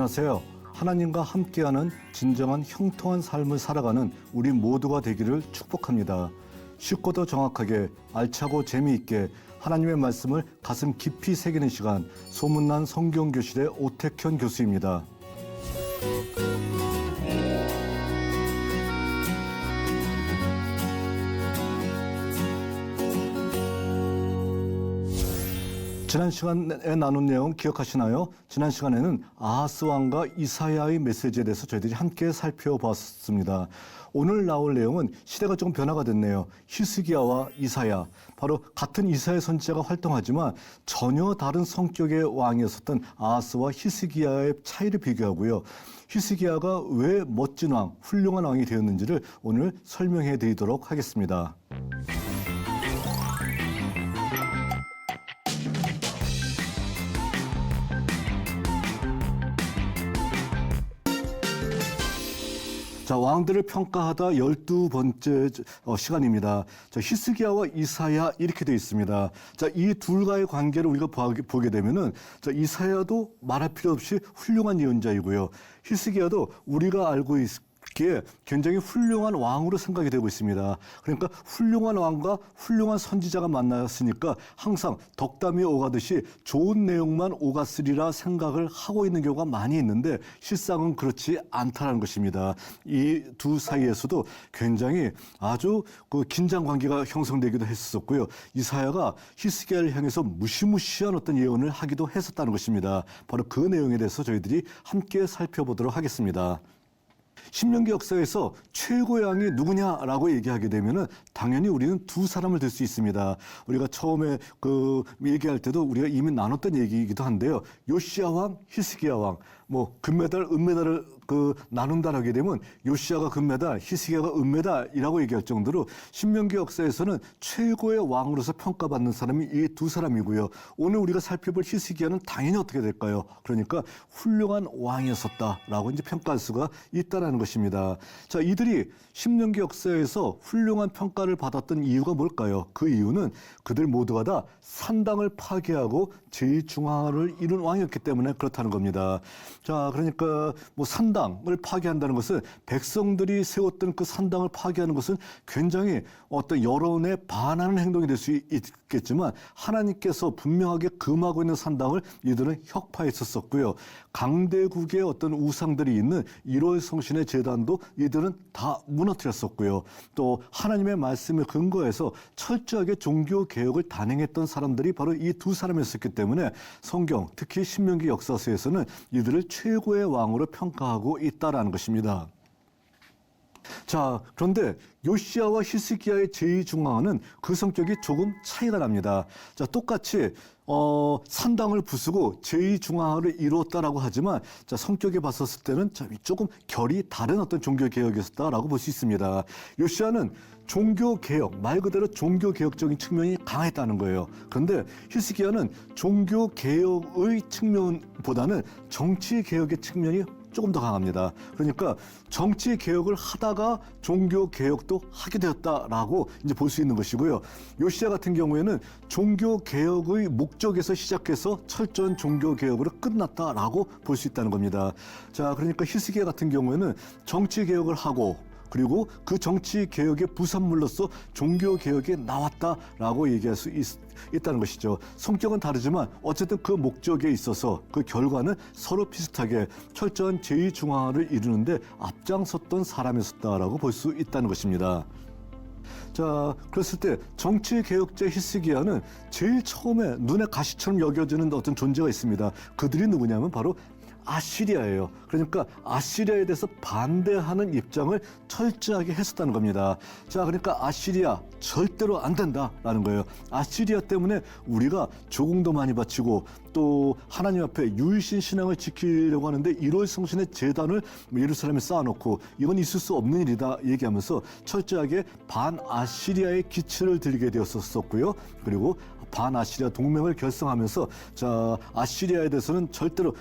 안녕하세요. 하나님과 함께하는 진정한 형통한 삶을 살아가는 우리 모두가 되기를 축복합니다. 쉽고도 정확하게 알차고 재미있게 하나님의 말씀을 가슴 깊이 새기는 시간, 소문난 성경교실의 오택현 교수입니다. 지난 시간에 나눈 내용 기억하시나요? 지난 시간에는 아하스 왕과 이사야의 메시지에 대해서 저희들이 함께 살펴봤습니다. 오늘 나올 내용은 시대가 조금 변화가 됐네요. 히스기야와 이사야, 바로 같은 이사야 선지자가 활동하지만 전혀 다른 성격의 왕이었었던 아하스와 히스기야의 차이를 비교하고요. 히스기야가 왜 멋진 왕, 훌륭한 왕이 되었는지를 오늘 설명해 드리도록 하겠습니다. 자, 왕들을 평가하다 12번째 시간입니다. 자, 히스기야와 이사야 이렇게 되어 있습니다. 자, 이 둘과의 관계를 우리가 보게 되면은, 자, 이사야도 말할 필요 없이 훌륭한 예언자이고요. 히스기야도 우리가 알고 있기에 굉장히 훌륭한 왕으로 생각이 되고 있습니다. 그러니까 훌륭한 왕과 훌륭한 선지자가 만났으니까 항상 덕담이 오가듯이 좋은 내용만 오갔으리라 생각을 하고 있는 경우가 많이 있는데 실상은 그렇지 않다는 것입니다. 이 두 사이에서도 굉장히 아주 그 긴장 관계가 형성되기도 했었고요. 이사야가 히스기야를 향해서 무시무시한 어떤 예언을 하기도 했었다는 것입니다. 바로 그 내용에 대해서 저희들이 함께 살펴보도록 하겠습니다. 신명기 역사에서 최고의 왕이 누구냐라고 얘기하게 되면은 당연히 우리는 두 사람을 들 수 있습니다. 우리가 처음에 얘기할 때도 우리가 이미 나눴던 얘기이기도 한데요. 요시야 왕, 히스기야 왕, 금메달, 은메달을 나눈다라고 하게 되면 요시야가 금메달, 히스기야가 은메달이라고 얘기할 정도로 신명기 역사에서는 최고의 왕으로서 평가받는 사람이 이 두 사람이고요. 오늘 우리가 살펴볼 히스기야는 당연히 어떻게 될까요? 그러니까 훌륭한 왕이었었다라고 이제 평가할 수가 있다라는 것입니다. 자, 이들이 신명기 역사에서 훌륭한 평가를 받았던 이유가 뭘까요? 그 이유는 그들 모두가 다 산당을 파괴하고 제2중앙을 이룬 왕이었기 때문에 그렇다는 겁니다. 자, 그러니까 산당을 파괴한다는 것은 백성들이 세웠던 그 산당을 파괴하는 것은 굉장히 어떤 여론에 반하는 행동이 될 수 있겠지만 하나님께서 분명하게 금하고 있는 산당을 이들은 혁파했었고요. 강대국의 어떤 우상들이 있는 1월 성신의 제단도 이들은 다 무너뜨렸었고요. 또 하나님의 말씀에 근거해서 철저하게 종교 개혁을 단행했던 사람들이 바로 이 두 사람이었기 때문에 성경, 특히 신명기 역사서에서는 이들을 최고의 왕으로 평가하고 있다라는 것입니다. 자, 그런데 요시야와 히스기야의 제2중앙은 그 성격이 조금 차이가 납니다. 자, 똑같이 산당을 부수고 제2중앙을 이루었다라고 하지만 자, 성격에 봤었을 때는 조금 결이 다른 어떤 종교개혁이었다라고 볼 수 있습니다. 요시야는 종교개혁, 말 그대로 종교개혁적인 측면이 강했다는 거예요. 그런데 히스기야는 종교개혁의 측면보다는 정치개혁의 측면이 조금 더 강합니다. 그러니까 정치 개혁을 하다가 종교 개혁도 하게 되었다라고 이제 볼 수 있는 것이고요. 요시야 같은 경우에는 종교 개혁의 목적에서 시작해서 철저한 종교 개혁으로 끝났다라고 볼 수 있다는 겁니다. 자, 그러니까 히스기야 같은 경우에는 정치 개혁을 하고 그리고 그 정치 개혁의 부산물로서 종교 개혁에 나왔다라고 얘기할 수 있다는 것이죠. 성격은 다르지만 어쨌든 그 목적에 있어서 그 결과는 서로 비슷하게 철저한 제2중앙화를 이루는데 앞장섰던 사람이었다라고 볼 수 있다는 것입니다. 자, 그랬을 때 정치개혁자 히스기야는 제일 처음에 눈에 가시처럼 여겨지는 어떤 존재가 있습니다. 그들이 누구냐면 바로 아시리아예요. 그러니까 아시리아에 대해서 반대하는 입장을 철저하게 했었다는 겁니다. 자, 그러니까 아시리아 절대로 안 된다라는 거예요. 아시리아 때문에 우리가 조공도 많이 바치고 또 하나님 앞에 유일신 신앙을 지키려고 하는데 1월 성신의 제단을 예루살렘에 쌓아놓고 이건 있을 수 없는 일이다 얘기하면서 철저하게 반아시리아의 기치를 들게 되었었고요. 그리고 반아시리아 동맹을 결성하면서 자, 아시리아에 대해서는 절대로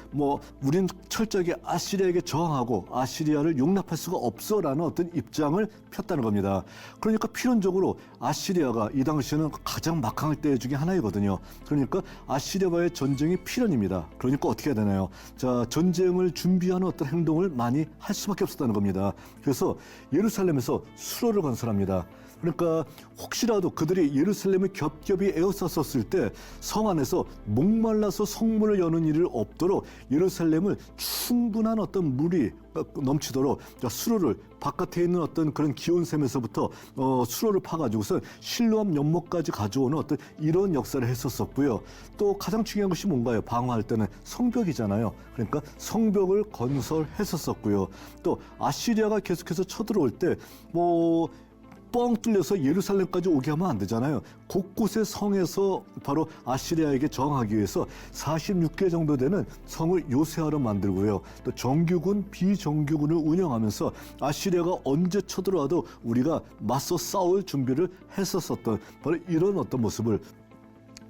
우린 철저하게 아시리아에게 저항하고 아시리아를 용납할 수가 없어라는 어떤 입장을 폈다는 겁니다. 그러니까 필연적으로 아시리아가 이 당시에는 가장 막강할 때 중에 하나이거든요. 그러니까 아시리아와의 전쟁이 필연입니다. 그러니까 어떻게 해야 되나요? 자, 전쟁을 준비하는 어떤 행동을 많이 할 수밖에 없었다는 겁니다. 그래서 예루살렘에서 수로를 건설합니다. 그러니까 혹시라도 그들이 예루살렘을 겹겹이 에워쌌었을 때 성 안에서 목말라서 성문을 여는 일이 없도록 예루살렘을 충분한 어떤 물이 넘치도록 수로를 바깥에 있는 어떤 그런 기온샘에서부터 수로를 파가지고서 실로암 연못까지 가져오는 어떤 이런 역사를 했었었고요. 또 가장 중요한 것이 뭔가요? 방어할 때는 성벽이잖아요. 그러니까 성벽을 건설했었었고요. 또 아시리아가 계속해서 쳐들어올 때 뻥 뚫려서 예루살렘까지 오게 하면 안 되잖아요. 곳곳의 성에서 바로 아시리아에게 저항하기 위해서 46개 정도 되는 성을 요새화로 만들고요. 또 정규군, 비정규군을 운영하면서 아시리아가 언제 쳐들어와도 우리가 맞서 싸울 준비를 했었었던 바로 이런 어떤 모습을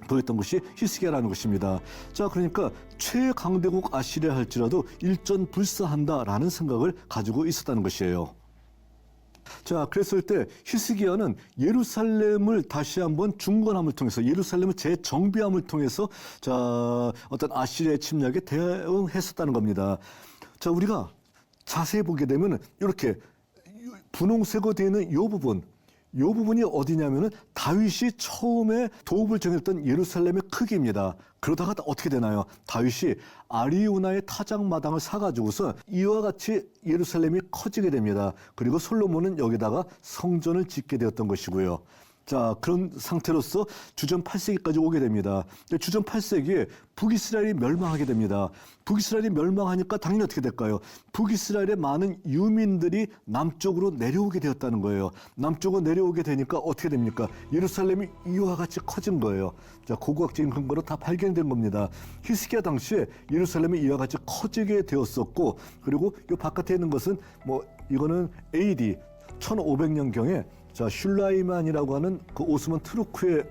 보였던 것이 히스기야라는 것입니다. 자, 그러니까 최강대국 아시리아 할지라도 일전불사한다라는 생각을 가지고 있었다는 것이에요. 자, 그랬을 때 히스기야는 예루살렘을 다시 한번 중건함을 통해서 예루살렘을 재정비함을 통해서 자, 어떤 아시리아의 침략에 대응했었다는 겁니다. 자, 우리가 자세히 보게 되면 이렇게 분홍색으로 되어 있는 이 부분이 어디냐면은 다윗이 처음에 도읍을 정했던 예루살렘의 크기입니다. 그러다가 어떻게 되나요? 다윗이 아리우나의 타작마당을 사가지고서 이와 같이 예루살렘이 커지게 됩니다. 그리고 솔로몬은 여기다가 성전을 짓게 되었던 것이고요. 자, 그런 상태로서 주전 8세기까지 오게 됩니다. 주전 8세기에 북이스라엘이 멸망하게 됩니다. 북이스라엘이 멸망하니까 당연히 어떻게 될까요? 북이스라엘의 많은 유민들이 남쪽으로 내려오게 되었다는 거예요. 남쪽으로 내려오게 되니까 어떻게 됩니까? 예루살렘이 이와 같이 커진 거예요. 자, 고고학적인 근거로 다 발견된 겁니다. 히스기야 당시에 예루살렘이 이와 같이 커지게 되었었고, 그리고 이 바깥에 있는 것은 이거는 AD 1500년경에 자, 슐라이만이라고 하는 그 오스만 투르크의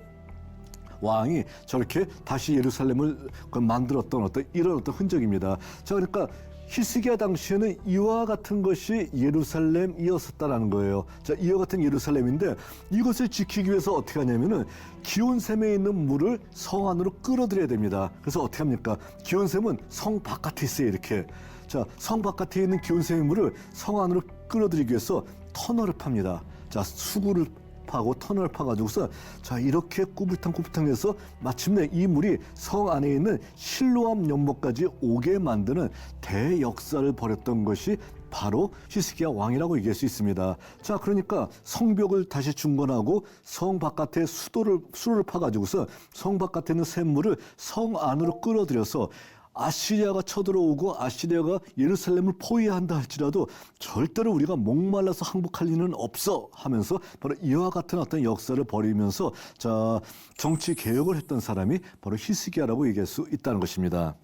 왕이 저렇게 다시 예루살렘을 만들었던 이런 흔적입니다. 자, 그러니까 히스기야 당시에는 이와 같은 것이 예루살렘이었었다라는 거예요. 자, 이와 같은 예루살렘인데 이것을 지키기 위해서 어떻게 하냐면은 기온샘에 있는 물을 성 안으로 끌어들여야 됩니다. 그래서 어떻게 합니까? 기온샘은 성 바깥에 있어요, 이렇게. 자, 성 바깥에 있는 기온샘의 물을 성 안으로 끌어들이기 위해서 터널을 팝니다. 자, 수구를 파고 터널을 파가지고서 자, 이렇게 꾸불탕꾸불탕해서 마침내 이 물이 성 안에 있는 실로암 연못까지 오게 만드는 대역사를 벌였던 것이 바로 히스기야 왕이라고 얘기할 수 있습니다. 자, 그러니까 성벽을 다시 중건하고 성 바깥에 수로를 파가지고서 성 바깥에 있는 샘물을 성 안으로 끌어들여서 아시리아가 쳐들어오고 아시리아가 예루살렘을 포위한다 할지라도 절대로 우리가 목말라서 항복할 리는 없어 하면서 바로 이와 같은 어떤 역사를 벌이면서 자, 정치 개혁을 했던 사람이 바로 히스기야라고 얘기할 수 있다는 것입니다.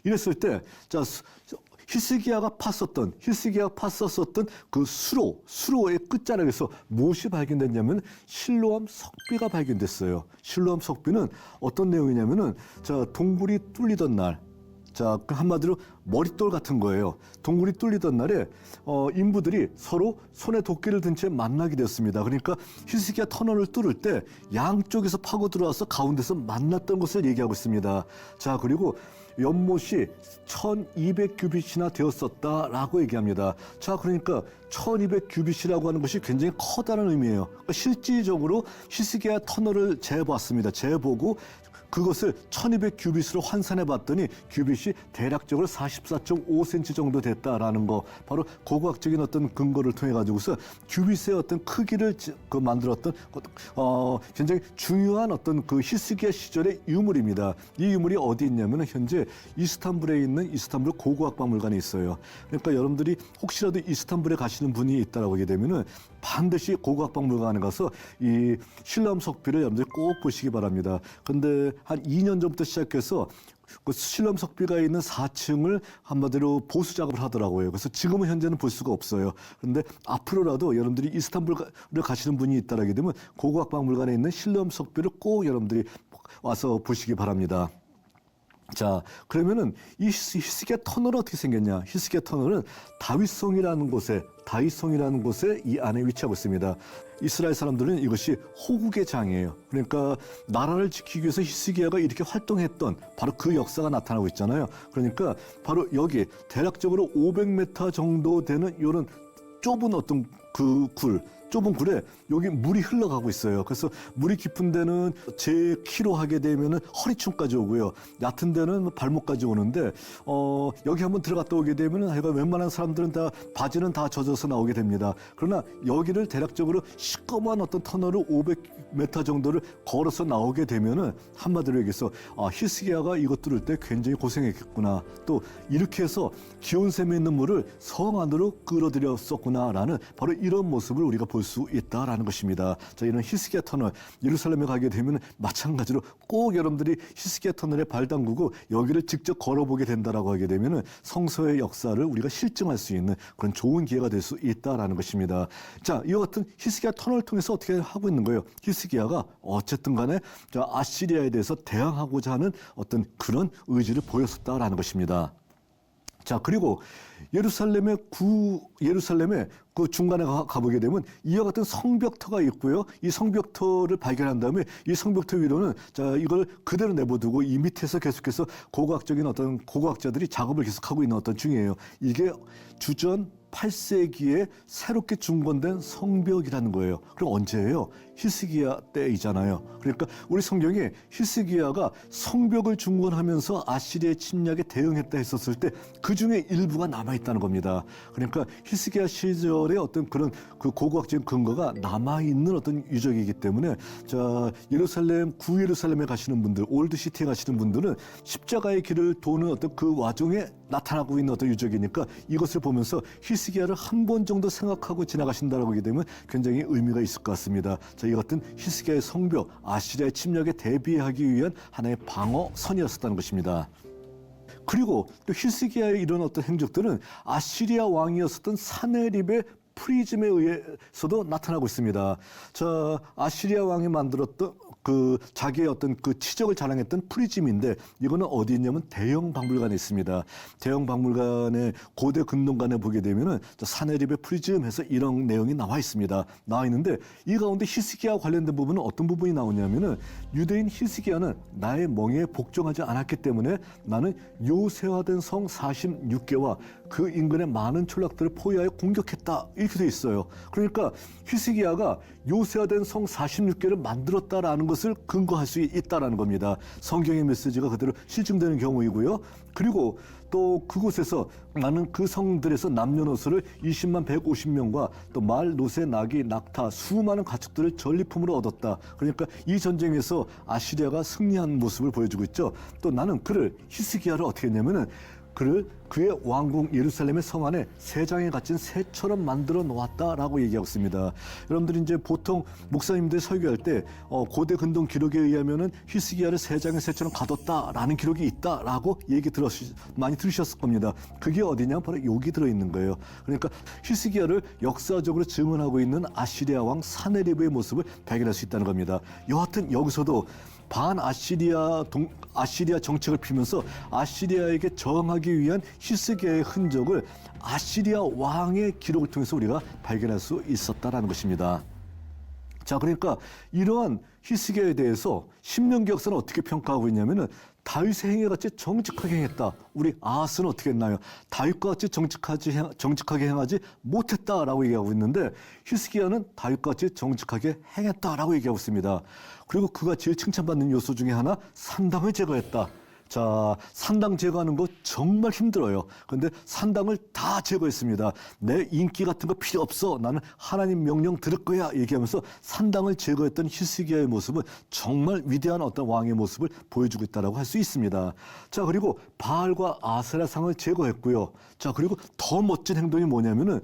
이랬을 때 자, 히스기야가 팠었던 그 수로의 끝자락에서 무엇이 발견됐냐면 실로암 석비가 발견됐어요. 실로암 석비는 어떤 내용이냐면은 자, 동굴이 뚫리던 날, 자, 한마디로 머릿돌 같은 거예요. 동굴이 뚫리던 날에 인부들이 서로 손에 도끼를 든 채 만나게 되었습니다. 그러니까 히스기야 터널을 뚫을 때 양쪽에서 파고 들어와서 가운데서 만났던 것을 얘기하고 있습니다. 자, 그리고 연못이 1200규빗이나 되었었다라고 얘기합니다. 자, 그러니까 1200규빗이라고 하는 것이 굉장히 커다란 의미예요. 그러니까 실질적으로 히스기야 터널을 재봤습니다. 재보고 그것을 1200규빗으로 환산해 봤더니 규빗이 대략적으로 44.5cm 정도 됐다라는 거, 바로 고고학적인 어떤 근거를 통해 가지고서 규빗의 어떤 크기를 만들었던 굉장히 중요한 어떤 그 히스기야 시절의 유물입니다. 이 유물이 어디 있냐면 현재 이스탄불에 있는 이스탄불 고고학박물관에 있어요. 그러니까 여러분들이 혹시라도 이스탄불에 가시는 분이 있다라고 하게 되면은 반드시 고고학박물관에 가서 이 실로암 석비를 여러분들이 꼭 보시기 바랍니다. 근데 한 2년 전부터 시작해서 그 실로암 석비가 있는 4층을 한마디로 보수 작업을 하더라고요. 그래서 지금은 현재는 볼 수가 없어요. 그런데 앞으로라도 여러분들이 이스탄불을 가시는 분이 있다라게 되면 고고학박물관에 있는 실로암 석비를 꼭 여러분들이 와서 보시기 바랍니다. 자, 그러면은 이 히스기야 터널은 어떻게 생겼냐? 히스기야 터널은 다윗성이라는 곳에 이 안에 위치하고 있습니다. 이스라엘 사람들은 이것이 호국의 장이에요. 그러니까 나라를 지키기 위해서 히스기야가 이렇게 활동했던 바로 그 역사가 나타나고 있잖아요. 그러니까 바로 여기 대략적으로 500m 정도 되는 이런 좁은 어떤 좁은 굴에 여기 물이 흘러가고 있어요. 그래서 물이 깊은 데는 제 키로 하게 되면은 허리춤까지 오고요. 얕은 데는 발목까지 오는데 여기 한번 들어갔다 오게 되면은 하여간 웬만한 사람들은 다 바지는 다 젖어서 나오게 됩니다. 그러나 여기를 대략적으로 시꺼먼 어떤 터널을 500m 정도를 걸어서 나오게 되면은 한마디로 얘기해서 히스기야가 이것 뚫을 때 굉장히 고생했겠구나. 또 이렇게 해서 기온샘에 있는 물을 성 안으로 끌어들였었구나라는 바로 이런 모습을 우리가 볼 수 있다라는 것입니다. 자, 이런 히스기야 터널, 예루살렘에 가게 되면 마찬가지로 꼭 여러분들이 히스기야 터널에 발 담그고 여기를 직접 걸어보게 된다라고 하게 되면은 성서의 역사를 우리가 실증할 수 있는 그런 좋은 기회가 될 수 있다라는 것입니다. 자, 이와 같은 히스기야 터널을 통해서 어떻게 하고 있는 거예요? 히스기야가 어쨌든 간에 아시리아에 대해서 대항하고자 하는 어떤 그런 의지를 보였었다라는 것입니다. 자, 그리고 예루살렘의 그 중간에 가보게 되면 이와 같은 성벽터가 있고요. 이 성벽터를 발견한 다음에 이 성벽터 위로는 이걸 그대로 내버두고 이 밑에서 계속해서 고고학자들이 작업을 계속하고 있는 어떤 중이에요. 이게 주전 8세기에 새롭게 중건된 성벽이라는 거예요. 그럼 언제예요? 히스기야 때이잖아요. 그러니까 우리 성경에 히스기야가 성벽을 중건하면서 아시리아의 침략에 대응했다 했었을 때 그 중에 일부가 남아있다는 겁니다. 그러니까 히스기야 시절의 어떤 그런 그 고고학적인 근거가 남아있는 어떤 유적이기 때문에 구예루살렘에 가시는 분들, 올드시티에 가시는 분들은 십자가의 길을 도는 어떤 그 와중에 나타나고 있는 어떤 유적이니까 이것을 보면서 히스기야를 한 번 정도 생각하고 지나가신다고 하게 되면 굉장히 의미가 있을 것 같습니다. 자, 이 같은 히스기야의 성벽, 아시리아의 침략에 대비하기 위한 하나의 방어선이었었다는 것입니다. 그리고 또 히스기야의 이런 어떤 행적들은 아시리아 왕이었었던 사네립의 프리즘에 의해서도 나타나고 있습니다. 아시리아 왕이 만들었던 자기의 어떤 치적을 자랑했던 프리즘인데 이거는 어디 있냐면 대형 박물관에 있습니다. 대형 박물관의 고대 근동관에 보게 되면은 사네립의 프리즘에서 이런 내용이 나와 있습니다. 나와 있는데 이 가운데 히스기야와 관련된 부분은 어떤 부분이 나오냐면은 유대인 히스기야는 나의 멍에에 복종하지 않았기 때문에 나는 요새화된 성 46개와 그 인근의 많은 촌락들을 포위하여 공격했다. 이렇게 돼 있어요. 그러니까 히스기야가 요새화된 성 46개를 만들었다라는 것을 근거할 수 있다라는 겁니다. 성경의 메시지가 그대로 실증되는 경우이고요. 그리고 또 그곳에서 나는 그 성들에서 남녀노소를 20만 150명과 또 말, 노새, 나귀, 낙타, 수많은 가축들을 전리품으로 얻었다. 그러니까 이 전쟁에서 아시리아가 승리한 모습을 보여주고 있죠. 또 나는 히스기야를 어떻게 했냐면은 그의 왕궁 예루살렘의 성 안에 새장에 갇힌 새처럼 만들어 놓았다라고 얘기하고 있습니다. 여러분들이 이제 보통 목사님들 설교할 때 고대 근동 기록에 의하면은 히스기야를 새장의 새처럼 가뒀다라는 기록이 있다라고 많이 들으셨을 겁니다. 그게 어디냐? 바로 여기 들어있는 거예요. 그러니까 히스기야를 역사적으로 증언하고 있는 아시리아 왕 사네립의 모습을 발견할 수 있다는 겁니다. 여하튼 여기서도 아시리아 정책을 피면서 아시리아에게 저항하기 위한 히스기야의 흔적을 아시리아 왕의 기록을 통해서 우리가 발견할 수 있었다라는 것입니다. 자, 그러니까 이러한 히스기야에 대해서 신명기 역사는 어떻게 평가하고 있냐면은 다윗의 행위같이 정직하게 행했다. 우리 아하스는 어떻게 했나요? 다윗과 같이 정직하게 행하지 못했다라고 얘기하고 있는데 히스기야는 다윗과 같이 정직하게 행했다라고 얘기하고 있습니다. 그리고 그가 제일 칭찬받는 요소 중에 하나, 산당을 제거했다. 자, 산당 제거하는 거 정말 힘들어요. 그런데 산당을 다 제거했습니다. 내 인기 같은 거 필요 없어. 나는 하나님 명령 들을 거야. 얘기하면서 산당을 제거했던 히스기야의 모습은 정말 위대한 어떤 왕의 모습을 보여주고 있다고 할 수 있습니다. 자, 그리고 바알과 아세라상을 제거했고요. 자, 그리고 더 멋진 행동이 뭐냐면은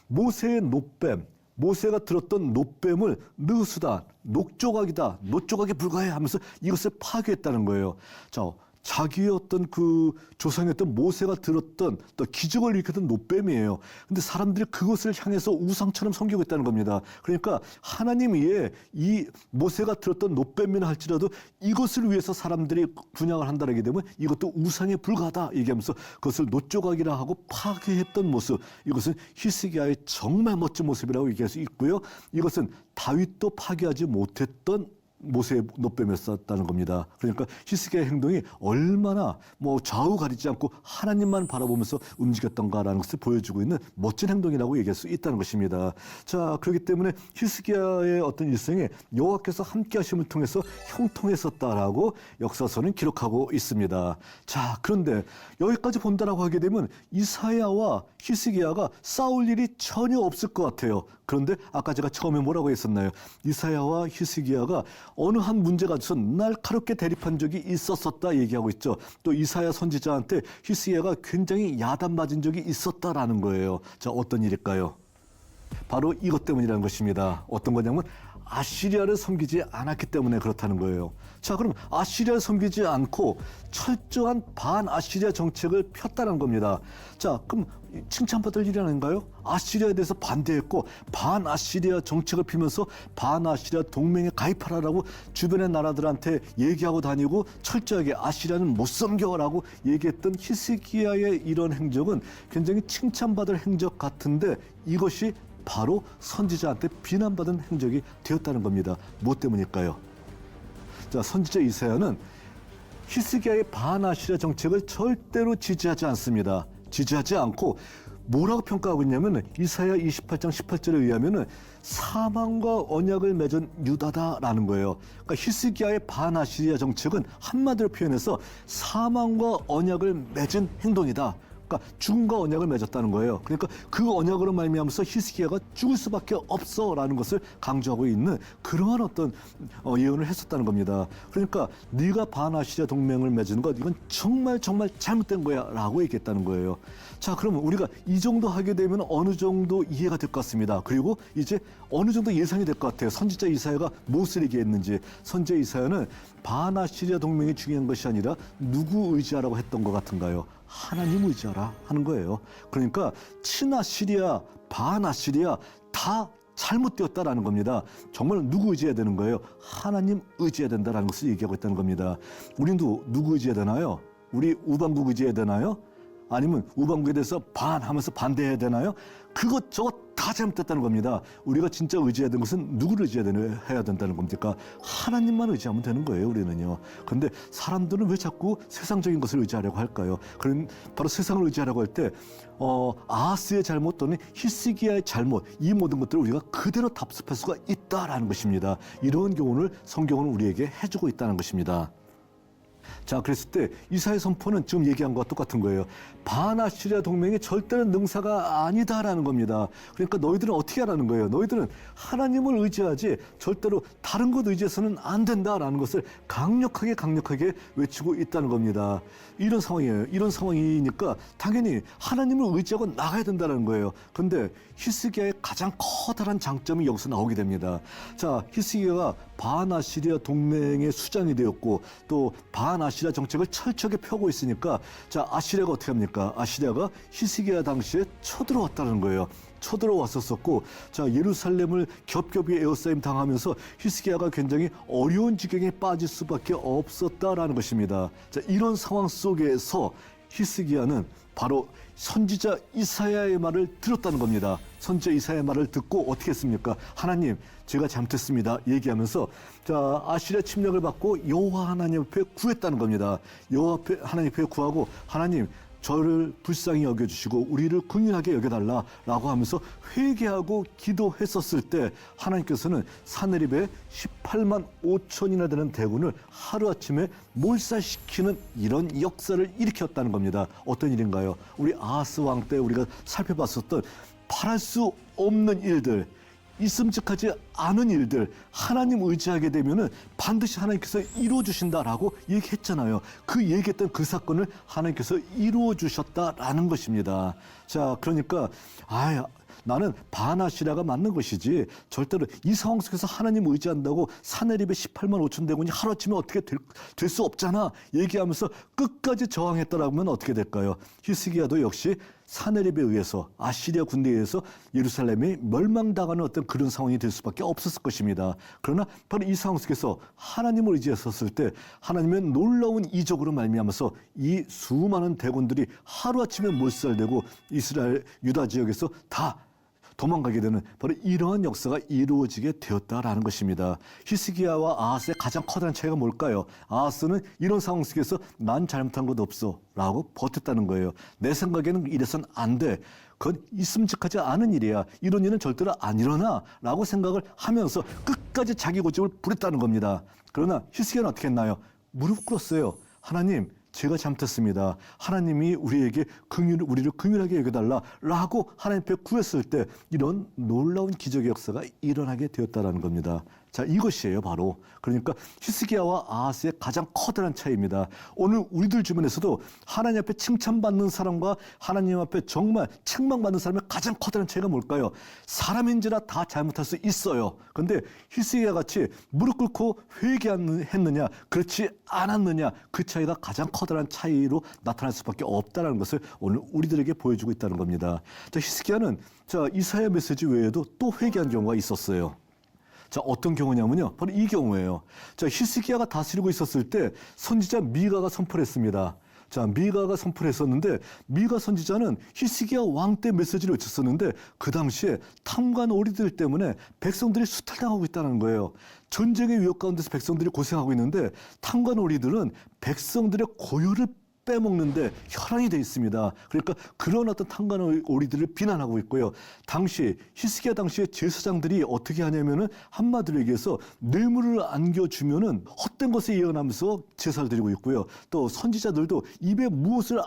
모세의 놋뱀, 모세가 들었던 놋뱀을 느수다, 녹조각이다, 녹조각에 불과해 하면서 이것을 파괴했다는 거예요. 자, 자기의 어떤 그 조상의 어떤 모세가 들었던 또 기적을 일으켰던 노뱀이에요. 근데 사람들이 그것을 향해서 우상처럼 섬기고 있다는 겁니다. 그러니까 하나님 위에 이 모세가 들었던 노뱀이나 할지라도 이것을 위해서 사람들이 분양을 한다라게 되면 이것도 우상에 불과하다 얘기하면서 그것을 노조각이라 하고 파괴했던 모습, 이것은 히스기야의 정말 멋진 모습이라고 얘기할 수 있고요. 이것은 다윗도 파괴하지 못했던 모세의 노뱀이었다는 겁니다. 그러니까 히스기야의 행동이 얼마나 뭐 좌우 가리지 않고 하나님만 바라보면서 움직였던가라는 것을 보여주고 있는 멋진 행동이라고 얘기할 수 있다는 것입니다. 자, 그렇기 때문에 히스기야의 어떤 일생에 여호와께서 함께 하심을 통해서 형통했었다라고 역사서는 기록하고 있습니다. 자, 그런데 여기까지 본다라고 하게 되면 이사야와 히스기야가 싸울 일이 전혀 없을 것 같아요. 그런데 아까 제가 처음에 뭐라고 했었나요? 이사야와 히스기야가 어느 한 문제 가지고서 날카롭게 대립한 적이 있었다 얘기하고 있죠. 또 이사야 선지자한테 히스기야가 굉장히 야단 맞은 적이 있었다라는 거예요. 자, 어떤 일일까요? 바로 이것 때문이라는 것입니다. 어떤 거냐면 아시리아를 섬기지 않았기 때문에 그렇다는 거예요. 자, 그럼 아시리아를 섬기지 않고 철저한 반아시리아 정책을 폈다는 겁니다. 자, 그럼 칭찬받을 일이 아닌가요? 아시리아에 대해서 반대했고 반아시리아 정책을 피면서 반아시리아 동맹에 가입하라라고 주변의 나라들한테 얘기하고 다니고 철저하게 아시리아는 못 섬겨라고 얘기했던 히스기야의 이런 행적은 굉장히 칭찬받을 행적 같은데 이것이 바로 선지자한테 비난받은 행적이 되었다는 겁니다. 무엇 때문일까요? 자, 선지자 이사야는 히스기야의 반아시리아 정책을 절대로 지지하지 않습니다. 지지하지 않고 뭐라고 평가하고 있냐면 이사야 28장 18절에 의하면 사망과 언약을 맺은 유다다라는 거예요. 그러니까 히스기야의 반아시리아 정책은 한마디로 표현해서 사망과 언약을 맺은 행동이다. 그러니까 죽음과 언약을 맺었다는 거예요. 그러니까 그 언약으로 말미암아서 히스기야가 죽을 수밖에 없어라는 것을 강조하고 있는 그러한 어떤 예언을 했었다는 겁니다. 그러니까 네가 반아시리아 동맹을 맺은 것 이건 정말 잘못된 거야라고 얘기했다는 거예요. 자, 그러면 우리가 이 정도 하게 되면 어느 정도 이해가 될 것 같습니다. 그리고 이제 어느 정도 예상이 될 것 같아요. 선지자 이사야가 무엇을 얘기했는지. 선지자 이사야는 반아시리아 동맹이 중요한 것이 아니라 누구 의지하라고 했던 것 같은가요? 하나님 의지하라 하는 거예요. 그러니까 친아시리아, 반아시리아 다 잘못되었다라는 겁니다. 정말 누구 의지해야 되는 거예요? 하나님 의지해야 된다라는 것을 얘기하고 있다는 겁니다. 우리도 누구 의지해야 되나요? 우리 우방국 의지해야 되나요? 아니면 우방국에 대해서 반하면서 반대해야 되나요? 그것 저것 다 잘못됐다는 겁니다. 우리가 진짜 의지해야 되는 것은 누구를 해야 된다는 겁니까? 하나님만 의지하면 되는 거예요, 우리는요. 그런데 사람들은 왜 자꾸 세상적인 것을 의지하려고 할까요? 그럼 바로 세상을 의지하려고 할 때 아하스의 잘못 또는 히스기야의 잘못, 이 모든 것들을 우리가 그대로 답습할 수가 있다라는 것입니다. 이런 교훈을 성경은 우리에게 해주고 있다는 것입니다. 자, 그랬을 때 이사야 선포는 지금 얘기한 것과 똑같은 거예요. 반아시리아 동맹이 절대로 능사가 아니다라는 겁니다. 그러니까 너희들은 어떻게 하라는 거예요? 너희들은 하나님을 의지하지 절대로 다른 것 의지해서는 안 된다라는 것을 강력하게 외치고 있다는 겁니다. 이런 상황이에요. 이런 상황이니까 당연히 하나님을 의지하고 나가야 된다는 거예요. 그런데 히스기야의 가장 커다란 장점이 여기서 나오게 됩니다. 자, 히스기야가 반아시리아 동맹의 수장이 되었고 또 반아시리아 정책을 철저하게 펴고 있으니까 자, 아시리아가 어떻게 합니까? 아시리아가 히스기야 당시에 쳐들어왔다는 거예요. 쳐들어왔었고 자, 예루살렘을 겹겹이 에워싸임 당하면서 히스기야가 굉장히 어려운 지경에 빠질 수밖에 없었다라는 것입니다. 자, 이런 상황 속에서 히스기야는 바로 선지자 이사야의 말을 들었다는 겁니다. 선지자 이사야의 말을 듣고 어떻게 했습니까? 하나님, 제가 잘못했습니다. 얘기하면서 자, 아시리아 침략을 받고 여호와 하나님 앞에 구했다는 겁니다. 여호와 하나님 앞에 구하고 하나님, 저를 불쌍히 여겨주시고 우리를 긍휼하게 여겨달라라고 하면서 회개하고 기도했었을 때 하나님께서는 사내립에 18만 5천이나 되는 대군을 하루아침에 몰살시키는 이런 역사를 일으켰다는 겁니다. 어떤 일인가요? 우리 아하스 왕 때 우리가 살펴봤었던 바랄 수 없는 일들, 있음직하지 않은 일들, 하나님 의지하게 되면은 반드시 하나님께서 이루어 주신다라고 얘기했잖아요. 그 얘기했던 그 사건을 하나님께서 이루어 주셨다라는 것입니다. 자, 그러니까 나는 바나시라가 맞는 것이지 절대로 이 상황 속에서 하나님 의지한다고 사내립의 18만 5천 대군이 하루아침에 어떻게 될 수 없잖아 얘기하면서 끝까지 저항했다라면 어떻게 될까요? 히스기야도 역시 사내립에 의해서 아시리아 군대에 의해서 예루살렘이 멸망당하는 어떤 그런 상황이 될 수밖에 없었을 것입니다. 그러나 바로 이 상황 속에서 하나님을 의지했었을 때 하나님의 놀라운 이적으로 말미암아서 이 수많은 대군들이 하루아침에 몰살되고 이스라엘 유다 지역에서 다 도망가게 되는 바로 이러한 역사가 이루어지게 되었다라는 것입니다. 히스기야와 아하스의 가장 커다란 차이가 뭘까요? 아하스는 이런 상황 속에서 난 잘못한 것 없어 라고 버텼다는 거예요. 내 생각에는 이래선 안 돼. 그건 있음직하지 않은 일이야. 이런 일은 절대로 안 일어나 라고 생각을 하면서 끝까지 자기 고집을 부렸다는 겁니다. 그러나 히스기야는 어떻게 했나요? 무릎 꿇었어요. 하나님, 제가 잘못했습니다. 하나님이 우리에게 우리를 긍휼하게 여겨달라라고 하나님 앞에 구했을 때 이런 놀라운 기적의 역사가 일어나게 되었다라는 겁니다. 자, 이것이에요, 바로. 그러니까 히스기야와 아하스의 가장 커다란 차이입니다. 오늘 우리들 주변에서도 하나님 앞에 칭찬받는 사람과 하나님 앞에 정말 책망받는 사람의 가장 커다란 차이가 뭘까요? 사람인지라 다 잘못할 수 있어요. 그런데 히스기야 같이 무릎 꿇고 회개했느냐, 그렇지 않았느냐, 그 차이가 가장 커다란 차이로 나타날 수밖에 없다는 것을 오늘 우리들에게 보여주고 있다는 겁니다. 자, 히스기야는 이사야 메시지 외에도 또 회개한 경우가 있었어요. 자, 어떤 경우냐면요. 바로 이 경우예요. 자, 히스기야가 다스리고 있었을 때 선지자 미가가 선포를 했습니다. 자, 미가가 선포를 했었는데 미가 선지자는 히스기야 왕 때 메시지를 외쳤었는데 그 당시에 탐관 오리들 때문에 백성들이 수탈당하고 있다는 거예요. 전쟁의 위협 가운데서 백성들이 고생하고 있는데 탐관 오리들은 백성들의 고요를 빼먹는데 혈안이 되어 있습니다. 그러니까 그런 어떤 탕간 오리들을 비난하고 있고요. 히스기야 당시에 제사장들이 어떻게 하냐면은 한마디로 얘기해서 뇌물을 안겨주면은 헛된 것에 예언하면서 제사를 드리고 있고요. 또 선지자들도 입에 무엇을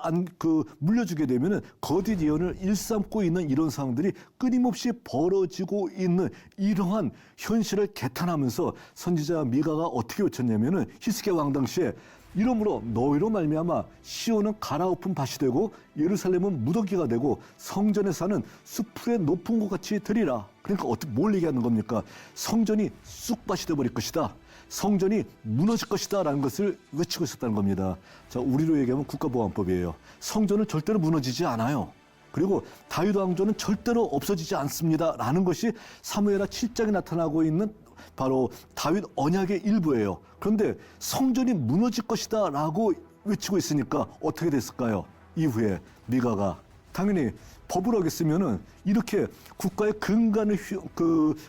물려주게 되면은 거짓 예언을 일삼고 있는 이런 상황들이 끊임없이 벌어지고 있는 이러한 현실을 개탄하면서 선지자 미가가 어떻게 외쳤냐면은 히스기야 왕 당시에 이러므로 너희로 말미암아 시온은 갈아엎은 밭이 되고 예루살렘은 무더기가 되고 성전에 사는 수풀의 높은 것 같이 되리라. 그러니까 뭘 얘기하는 겁니까? 성전이 쑥밭이 되어버릴 것이다. 성전이 무너질 것이다 라는 것을 외치고 있었다는 겁니다. 자, 우리로 얘기하면 국가보안법이에요. 성전은 절대로 무너지지 않아요. 그리고 다윗 왕조는 절대로 없어지지 않습니다 라는 것이 사무엘하 7장에 나타나고 있는 바로 다윗 언약의 일부예요. 그런데 성전이 무너질 것이다 라고 외치고 있으니까 어떻게 됐을까요? 이후에 미가가 당연히 법을 어겼으면은 이렇게 국가의 근간을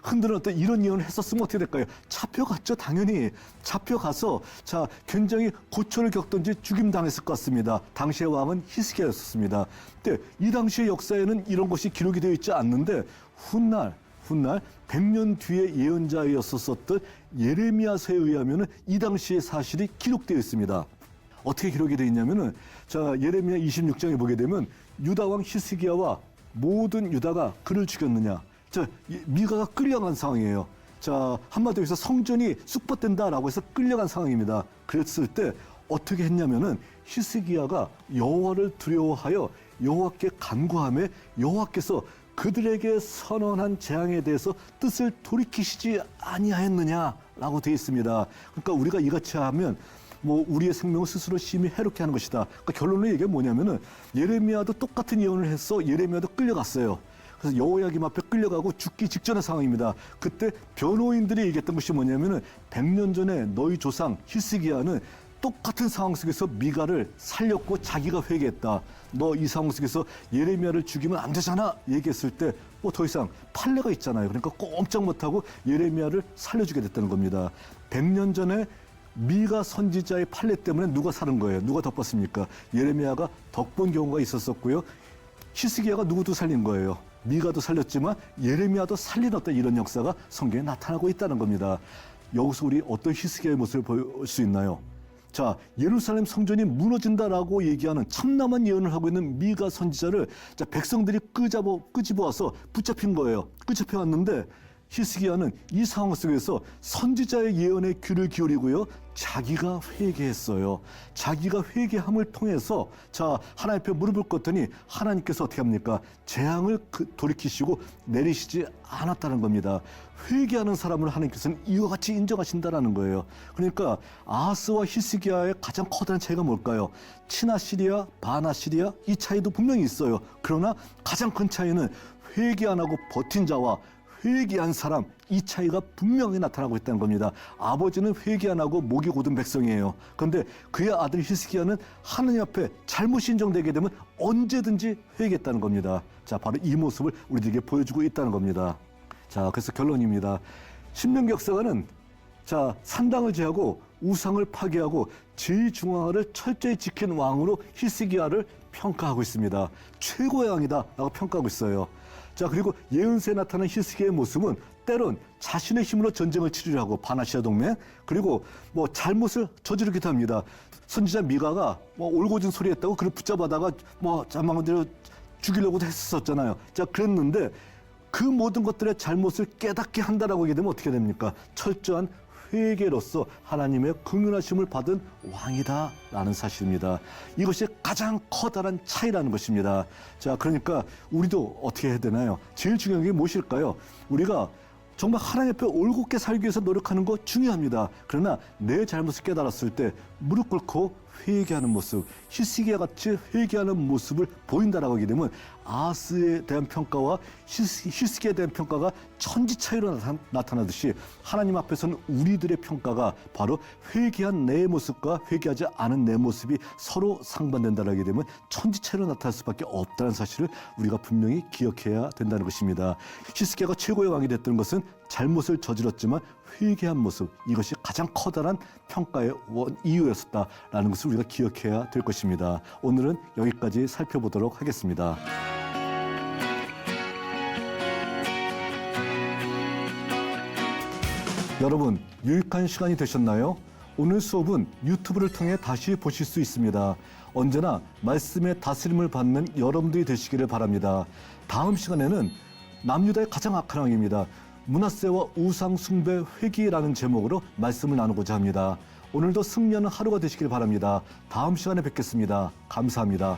흔드는 어떤 이런 예언을 했었으면 어떻게 될까요? 잡혀갔죠, 당연히. 잡혀가서 굉장히 고초를 겪던지 죽임당했을 것 같습니다. 당시의 왕은 히스기야였습니다. 근데 이 당시의 역사에는 이런 것이 기록이 되어 있지 않는데 훗날 100년 뒤에 예언자였었던 예레미야서에 의하면은 이 당시의 사실이 기록되어 있습니다. 어떻게 기록이 되어 있냐면은 예레미야 26장에 보게 되면 유다 왕 히스기야와 모든 유다가 그를 죽였느냐. 미가가 끌려간 상황이에요. 한마디로 해서 성전이 쑥밭된다라고 해서 끌려간 상황입니다. 그랬을 때 어떻게 했냐면은 히스기야가 여호와를 두려워하여 여호와께 간구하며 여호와께서 그들에게 선언한 재앙에 대해서 뜻을 돌이키시지 아니하였느냐라고 되어 있습니다. 그러니까 우리가 이같이 하면 우리의 생명을 스스로 심히 해롭게 하는 것이다. 그러니까 결론의 얘기가 뭐냐면은 예레미야도 똑같은 예언을 해서 예레미야도 끌려갔어요. 그래서 여호야김 앞에 끌려가고 죽기 직전의 상황입니다. 그때 변호인들이 얘기했던 것이 뭐냐면은 100년 전에 너희 조상 히스기야는 똑같은 상황 속에서 미가를 살렸고 자기가 회개했다. 너 이 상황 속에서 예레미야를 죽이면 안 되잖아 얘기했을 때 더 이상 판례가 있잖아요. 그러니까 꼼짝 못하고 예레미야를 살려주게 됐다는 겁니다. 100년 전에 미가 선지자의 판례 때문에 누가 사는 거예요? 누가 덮었습니까? 예레미야가 덕본 경우가 있었었고요. 히스기야가 누구도 살린 거예요. 미가도 살렸지만 예레미야도 살린 어떤 이런 역사가 성경에 나타나고 있다는 겁니다. 여기서 우리 어떤 히스기야의 모습을 볼 수 있나요? 예루살렘 성전이 무너진다라고 얘기하는 참남한 예언을 하고 있는 미가 선지자를 백성들이 끄집어와서 붙잡힌 거예요. 끄집혀왔는데 히스기야는 이 상황 속에서 선지자의 예언에 귀를 기울이고요. 자기가 회개했어요. 자기가 회개함을 통해서 자 하나님 앞에 무릎을 꿇더니 하나님께서 어떻게 합니까? 재앙을 돌이키시고 내리시지 않았다는 겁니다. 회개하는 사람을 하나님께서는 이와 같이 인정하신다는 거예요. 그러니까 아하스와 히스기야의 가장 커다란 차이가 뭘까요? 친아시리아, 반아시리아 이 차이도 분명히 있어요. 그러나 가장 큰 차이는 회개 안 하고 버틴 자와 회개한 사람 이 차이가 분명히 나타나고 있다는 겁니다. 아버지는 회개 안 하고 목이 곧은 백성이에요. 그런데 그의 아들 히스기야는 하나님 앞에 잘못이 인정되게 되면 언제든지 회개했다는 겁니다. 자, 바로 이 모습을 우리들에게 보여주고 있다는 겁니다. 자, 그래서 결론입니다. 신명기 역사가는 자, 산당을 제하고 우상을 파괴하고 제2중앙을 철저히 지킨 왕으로 히스기야를 평가하고 있습니다. 최고의 왕이다라고 평가하고 있어요. 자, 그리고 예언서에 나타난 히스기야의 모습은 때론 자신의 힘으로 전쟁을 치르려 하고 반아시아 동맹 그리고 뭐 잘못을 저지르기도 합니다. 선지자 미가가 뭐 올고진 소리 했다고 그를 붙잡아다가 뭐 자망대로 죽이려고도 했었잖아요. 자, 그랬는데 그 모든 것들의 잘못을 깨닫게 한다라고 하게 되면 어떻게 됩니까? 철저한 회개로서 하나님의 긍휼하심을 받은 왕이다라는 사실입니다. 이것이 가장 커다란 차이라는 것입니다. 자, 그러니까 우리도 어떻게 해야 되나요? 제일 중요한 게 무엇일까요? 우리가 정말 하나님 앞에 올곧게 살기 위해서 노력하는 거 중요합니다. 그러나 내 잘못을 깨달았을 때 무릎 꿇고 회개하는 모습, 히스기야 같이 회개하는 모습을 보인다라고 하게 되면 아하스에 대한 평가와 히스기야에 대한 평가가 천지 차이로 나타나듯이 하나님 앞에서는 우리들의 평가가 바로 회개한 내 모습과 회개하지 않은 내 모습이 서로 상반된다라고 하게 되면 천지 차이로 나타날 수밖에 없다는 사실을 우리가 분명히 기억해야 된다는 것입니다. 히스기야가 최고의 왕이 됐던 것은 잘못을 저질렀지만 회개한 모습, 이것이 가장 커다란 평가의 이유였었다라는 것을 우리가 기억해야 될 것입니다. 오늘은 여기까지 살펴보도록 하겠습니다. 여러분, 유익한 시간이 되셨나요? 오늘 수업은 유튜브를 통해 다시 보실 수 있습니다. 언제나 말씀의 다스림을 받는 여러분들이 되시기를 바랍니다. 다음 시간에는 남유다의 가장 악한 왕입니다. 므낫세와 우상 숭배 회개라는 제목으로 말씀을 나누고자 합니다. 오늘도 승리하는 하루가 되시길 바랍니다. 다음 시간에 뵙겠습니다. 감사합니다.